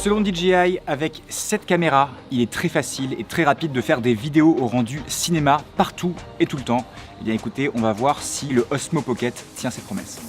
Selon DJI, avec cette caméra, il est très facile et très rapide de faire des vidéos au rendu cinéma partout et tout le temps. Eh bien écoutez, on va voir si le Osmo Pocket tient ses promesses.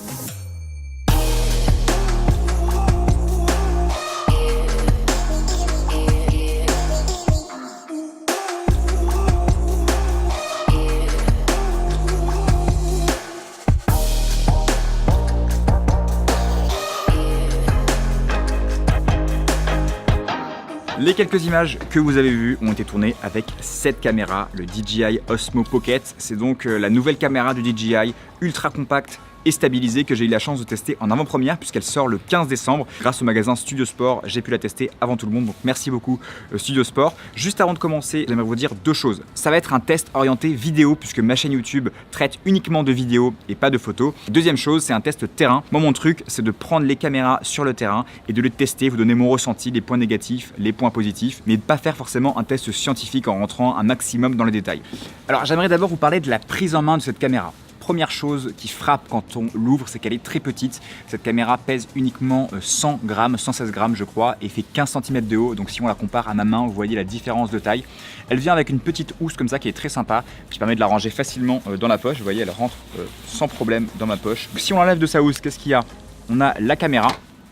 Les quelques images que vous avez vues ont été tournées avec cette caméra, le DJI Osmo Pocket. C'est donc la nouvelle caméra du DJI, ultra compacte et stabilisée, que j'ai eu la chance de tester en avant-première puisqu'elle sort le 15 décembre. Grâce au magasin Studio Sport, j'ai pu la tester avant tout le monde, donc merci beaucoup Studio Sport. Juste avant de commencer, j'aimerais vous dire deux choses. Ça va être un test orienté vidéo puisque ma chaîne YouTube traite uniquement de vidéos et pas de photos. Deuxième chose, c'est un test terrain. Moi, mon truc, c'est de prendre les caméras sur le terrain et de les tester, vous donner mon ressenti, les points négatifs, les points positifs, mais de pas faire forcément un test scientifique en rentrant un maximum dans les détails. Alors, j'aimerais d'abord vous parler de la prise en main de cette caméra. Première chose qui frappe quand on l'ouvre, c'est qu'elle est très petite. Cette caméra pèse uniquement 100 grammes, 116 grammes je crois, et fait 15 cm de haut. Donc si on la compare à ma main, vous voyez la différence de taille. Elle vient avec une petite housse comme ça qui est très sympa, qui permet de la ranger facilement dans la poche. Vous voyez, elle rentre sans problème dans ma poche. Si on l'enlève de sa housse, qu'est-ce qu'il y a? On a la caméra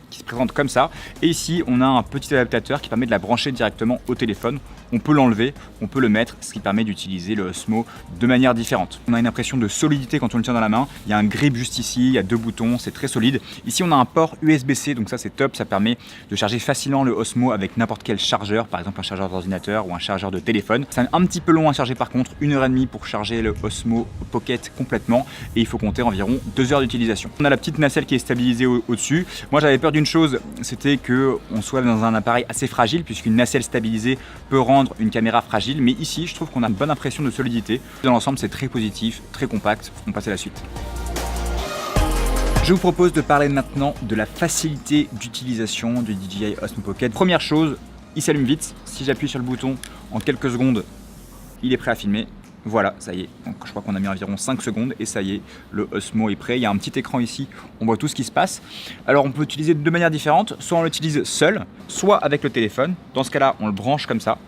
qui se présente comme ça, et ici on a un petit adaptateur qui permet de la brancher directement au téléphone. On peut l'enlever, on peut le mettre, ce qui permet d'utiliser le Osmo de manière différente. On a une impression de solidité quand on le tient dans la main. Il y a un grip juste ici, il y a deux boutons, c'est très solide. Ici on a un port USB-C, donc ça c'est top, ça permet de charger facilement le Osmo avec n'importe quel chargeur, par exemple un chargeur d'ordinateur ou un chargeur de téléphone. C'est un petit peu long à charger par contre, 1h30 pour charger le Osmo Pocket complètement, et il faut compter environ 2 heures d'utilisation. On a la petite nacelle qui est stabilisée au-dessus. Moi j'avais peur d'une chose, c'était qu'on soit dans un appareil assez fragile, puisqu'une nacelle stabilisée peut rendre une caméra fragile, mais ici je trouve qu'on a une bonne impression de solidité. Dans l'ensemble c'est très positif, très compact. On passe à la suite. Je vous propose de parler maintenant de la facilité d'utilisation du DJI Osmo Pocket. Première chose, il s'allume vite. Si j'appuie sur le bouton, en quelques secondes il est prêt à filmer. Voilà, ça y est, donc je crois qu'on a mis environ 5 secondes et ça y est, le Osmo est prêt. Il y a un petit écran ici, on voit tout ce qui se passe. Alors on peut l'utiliser de deux manières différentes, soit on l'utilise seul, soit avec le téléphone. Dans ce cas-là, on le branche comme ça.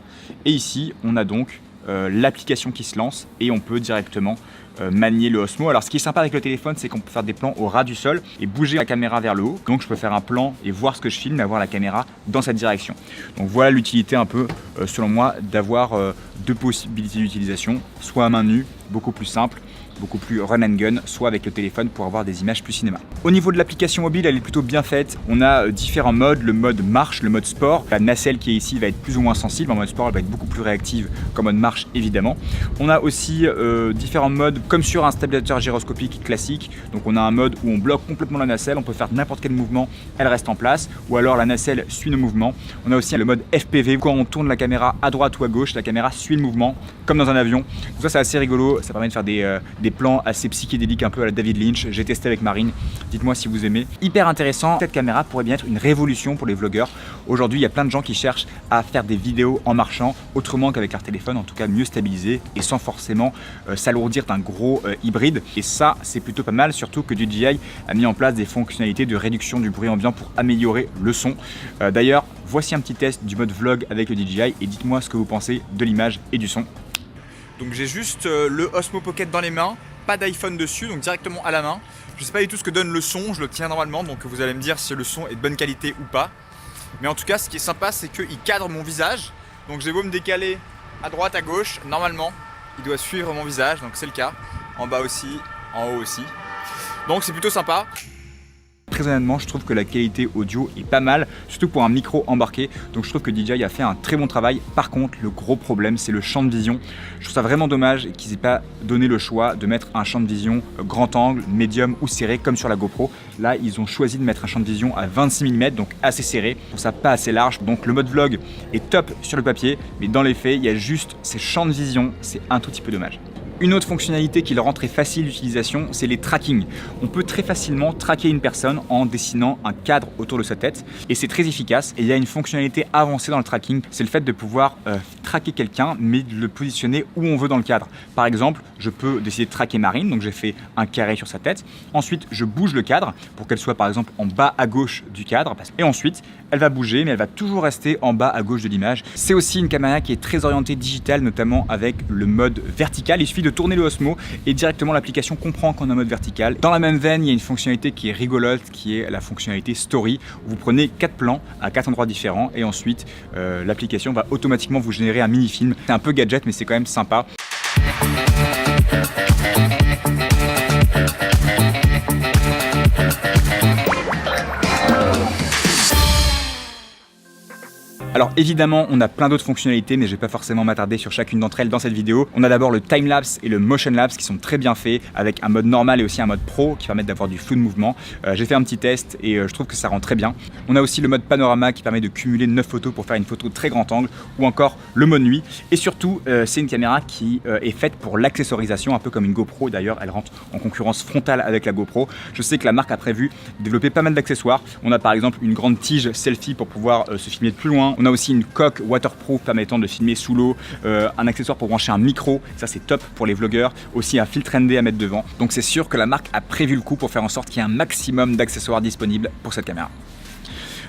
Et ici, on a donc l'application qui se lance et on peut directement manier le Osmo. Alors ce qui est sympa avec le téléphone, c'est qu'on peut faire des plans au ras du sol et bouger la caméra vers le haut. Donc je peux faire un plan et voir ce que je filme et avoir la caméra dans cette direction. Donc voilà l'utilité un peu, selon moi, d'avoir deux possibilités d'utilisation, soit à main nue, beaucoup plus simple, beaucoup plus run and gun, soit avec le téléphone pour avoir des images plus cinéma. Au niveau de l'application mobile, elle est plutôt bien faite. On a différents modes, le mode marche, le mode sport. La nacelle qui est ici va être plus ou moins sensible. En mode sport, elle va être beaucoup plus réactive qu'en mode marche, évidemment. On a aussi différents modes, comme sur un stabilisateur gyroscopique classique. Donc on a un mode où on bloque complètement la nacelle, on peut faire n'importe quel mouvement, elle reste en place, ou alors la nacelle suit nos mouvements. On a aussi le mode FPV, quand on tourne la caméra à droite ou à gauche, la caméra suit le mouvement, comme dans un avion. Donc ça c'est assez rigolo, ça permet de faire des plans assez psychédéliques un peu à la David Lynch. J'ai testé avec Marine, dites-moi si vous aimez. Hyper intéressant, cette caméra pourrait bien être une révolution pour les vlogueurs. Aujourd'hui il y a plein de gens qui cherchent à faire des vidéos en marchant autrement qu'avec leur téléphone, en tout cas mieux stabilisé et sans forcément s'alourdir d'un gros hybride. Et ça c'est plutôt pas mal, surtout que DJI a mis en place des fonctionnalités de réduction du bruit ambiant pour améliorer le son. D'ailleurs voici un petit test du mode vlog avec le DJI et dites-moi ce que vous pensez de l'image et du son. Donc j'ai juste le Osmo Pocket dans les mains, pas d'iPhone dessus, donc directement à la main. Je sais pas du tout ce que donne le son, je le tiens normalement, donc vous allez me dire si le son est de bonne qualité ou pas. Mais en tout cas, ce qui est sympa, c'est qu'il cadre mon visage. Donc j'ai beau me décaler à droite, à gauche, normalement, il doit suivre mon visage, donc c'est le cas. En bas aussi, en haut aussi. Donc c'est plutôt sympa. Très honnêtement, je trouve que la qualité audio est pas mal, surtout pour un micro embarqué. Donc je trouve que DJI a fait un très bon travail. Par contre, le gros problème, c'est le champ de vision. Je trouve ça vraiment dommage qu'ils n'aient pas donné le choix de mettre un champ de vision grand angle, médium ou serré, comme sur la GoPro. Là, ils ont choisi de mettre un champ de vision à 26 mm, donc assez serré. Je trouve ça pas assez large. Donc le mode vlog est top sur le papier, mais dans les faits, il y a juste ces champs de vision. C'est un tout petit peu dommage. Une autre fonctionnalité qui le rend très facile d'utilisation, c'est les tracking. On peut très facilement traquer une personne en dessinant un cadre autour de sa tête et c'est très efficace. Et il y a une fonctionnalité avancée dans le tracking, c'est le fait de pouvoir traquer quelqu'un mais de le positionner où on veut dans le cadre. Par exemple, je peux décider de traquer Marine, donc j'ai fait un carré sur sa tête. Ensuite, je bouge le cadre pour qu'elle soit par exemple en bas à gauche du cadre. Et ensuite, elle va bouger mais elle va toujours rester en bas à gauche de l'image. C'est aussi une caméra qui est très orientée digitale, notamment avec le mode vertical. Il suffit de tourner le Osmo et directement l'application comprend qu'on est en mode vertical. Dans la même veine, il y a une fonctionnalité qui est rigolote, qui est la fonctionnalité Story. Vous prenez 4 plans à 4 endroits différents et ensuite l'application va automatiquement vous générer un mini-film. C'est un peu gadget mais c'est quand même sympa. Alors évidemment, on a plein d'autres fonctionnalités, mais je vais pas forcément m'attarder sur chacune d'entre elles dans cette vidéo. On a d'abord le timelapse et le motion-lapse qui sont très bien faits, avec un mode normal et aussi un mode pro qui permettent d'avoir du flou de mouvement. J'ai fait un petit test et je trouve que ça rend très bien. On a aussi le mode panorama qui permet de cumuler 9 photos pour faire une photo très grand angle, ou encore le mode nuit. Et surtout, c'est une caméra qui est faite pour l'accessorisation, un peu comme une GoPro. D'ailleurs, elle rentre en concurrence frontale avec la GoPro. Je sais que la marque a prévu développer pas mal d'accessoires. On a par exemple une grande tige selfie pour pouvoir se filmer de plus loin. On a aussi une coque waterproof permettant de filmer sous l'eau, un accessoire pour brancher un micro, ça c'est top pour les vlogueurs, aussi un filtre ND à mettre devant. Donc c'est sûr que la marque a prévu le coup pour faire en sorte qu'il y ait un maximum d'accessoires disponibles pour cette caméra.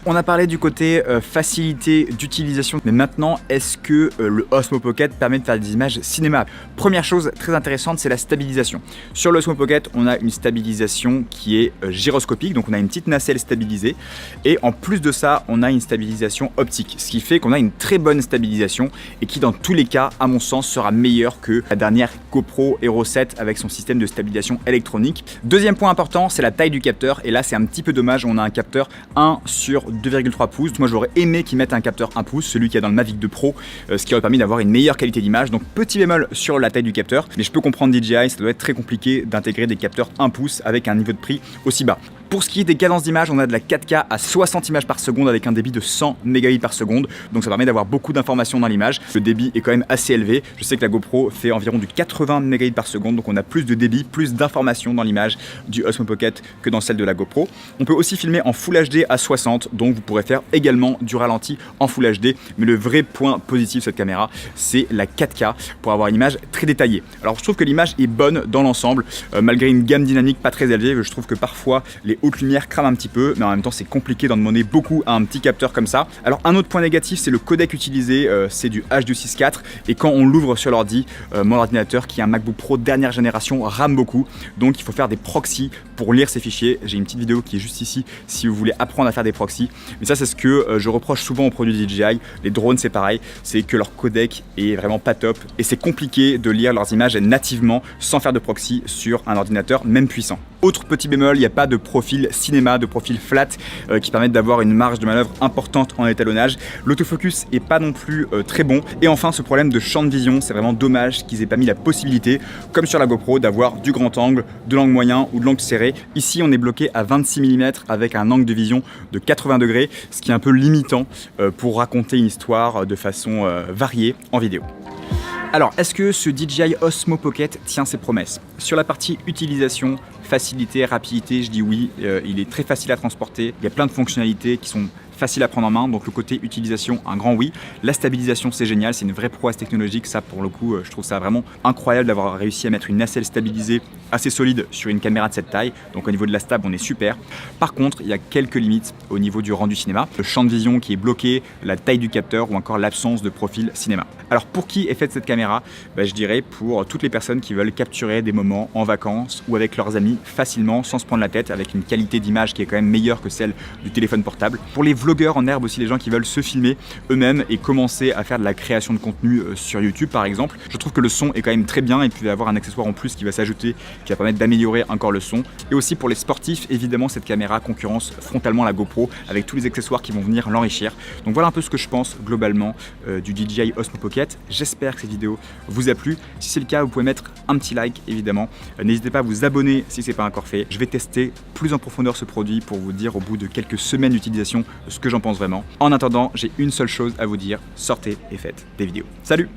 On a parlé du côté facilité d'utilisation, mais maintenant, est-ce que le Osmo Pocket permet de faire des images cinéma? Première chose très intéressante, c'est la stabilisation. Sur le Osmo Pocket, on a une stabilisation qui est gyroscopique, donc on a une petite nacelle stabilisée, et en plus de ça, on a une stabilisation optique, ce qui fait qu'on a une très bonne stabilisation et qui, dans tous les cas, à mon sens, sera meilleure que la dernière GoPro Hero 7 avec son système de stabilisation électronique. Deuxième point important, c'est la taille du capteur, et là, c'est un petit peu dommage, on a un capteur 1 sur 2,3 pouces. Moi j'aurais aimé qu'ils mettent un capteur 1 pouce, celui qui est dans le Mavic 2 Pro, ce qui aurait permis d'avoir une meilleure qualité d'image. Donc petit bémol sur la taille du capteur, mais je peux comprendre DJI, ça doit être très compliqué d'intégrer des capteurs 1 pouce avec un niveau de prix aussi bas. Pour ce qui est des cadences d'image, on a de la 4K à 60 images par seconde avec un débit de 100 mégabits par seconde. Donc ça permet d'avoir beaucoup d'informations dans l'image. Le débit est quand même assez élevé. Je sais que la GoPro fait environ du 80 mégabits par seconde. Donc on a plus de débit, plus d'informations dans l'image du Osmo Pocket que dans celle de la GoPro. On peut aussi filmer en Full HD à 60. Donc vous pourrez faire également du ralenti en Full HD. Mais le vrai point positif de cette caméra, c'est la 4K pour avoir une image très détaillée. Alors je trouve que l'image est bonne dans l'ensemble. Malgré une gamme dynamique pas très élevée, je trouve que parfois les haute lumière crame un petit peu, mais en même temps c'est compliqué d'en demander beaucoup à un petit capteur comme ça. Alors un autre point négatif, c'est le codec utilisé, c'est du H.264 et quand on l'ouvre sur l'ordi, mon ordinateur qui est un MacBook Pro dernière génération rame beaucoup, donc il faut faire des proxys pour lire ces fichiers. J'ai une petite vidéo qui est juste ici si vous voulez apprendre à faire des proxys, mais ça c'est ce que je reproche souvent aux produits DJI. Les drones c'est pareil, c'est que leur codec est vraiment pas top et c'est compliqué de lire leurs images nativement sans faire de proxy sur un ordinateur même puissant. Autre petit bémol, il n'y a pas de profil cinéma, de profil flat qui permettent d'avoir une marge de manœuvre importante en étalonnage. L'autofocus est pas non plus très bon. Et enfin, ce problème de champ de vision, c'est vraiment dommage qu'ils aient pas mis la possibilité, comme sur la GoPro, d'avoir du grand angle, de l'angle moyen ou de l'angle serré. Ici, on est bloqué à 26 mm avec un angle de vision de 80 degrés, ce qui est un peu limitant pour raconter une histoire de façon variée en vidéo. Alors, est-ce que ce DJI Osmo Pocket tient ses promesses? Sur la partie utilisation, facilité, rapidité, je dis oui, il est très facile à transporter, il y a plein de fonctionnalités qui sont facile à prendre en main, donc le côté utilisation, un grand oui. La stabilisation, c'est génial, c'est une vraie prouesse technologique, ça pour le coup, je trouve ça vraiment incroyable d'avoir réussi à mettre une nacelle stabilisée assez solide sur une caméra de cette taille, donc au niveau de la stab, on est super. Par contre, il y a quelques limites au niveau du rendu cinéma, le champ de vision qui est bloqué, la taille du capteur ou encore l'absence de profil cinéma. Alors pour qui est faite cette caméra? Je dirais pour toutes les personnes qui veulent capturer des moments en vacances ou avec leurs amis facilement, sans se prendre la tête, avec une qualité d'image qui est quand même meilleure que celle du téléphone portable. Pour les vlogueurs en herbe aussi, les gens qui veulent se filmer eux-mêmes et commencer à faire de la création de contenu sur YouTube par exemple, je trouve que le son est quand même très bien et puis il va y avoir un accessoire en plus qui va s'ajouter, qui va permettre d'améliorer encore le son. Et aussi pour les sportifs, évidemment cette caméra concurrence frontalement la GoPro avec tous les accessoires qui vont venir l'enrichir. Donc voilà un peu ce que je pense globalement du DJI Osmo Pocket. J'espère que cette vidéo vous a plu. Si c'est le cas, vous pouvez mettre un petit like évidemment. N'hésitez pas à vous abonner si ce n'est pas encore fait. Je vais tester plus en profondeur ce produit pour vous dire au bout de quelques semaines d'utilisation ce que j'en pense vraiment. En attendant, j'ai une seule chose à vous dire, sortez et faites des vidéos. Salut!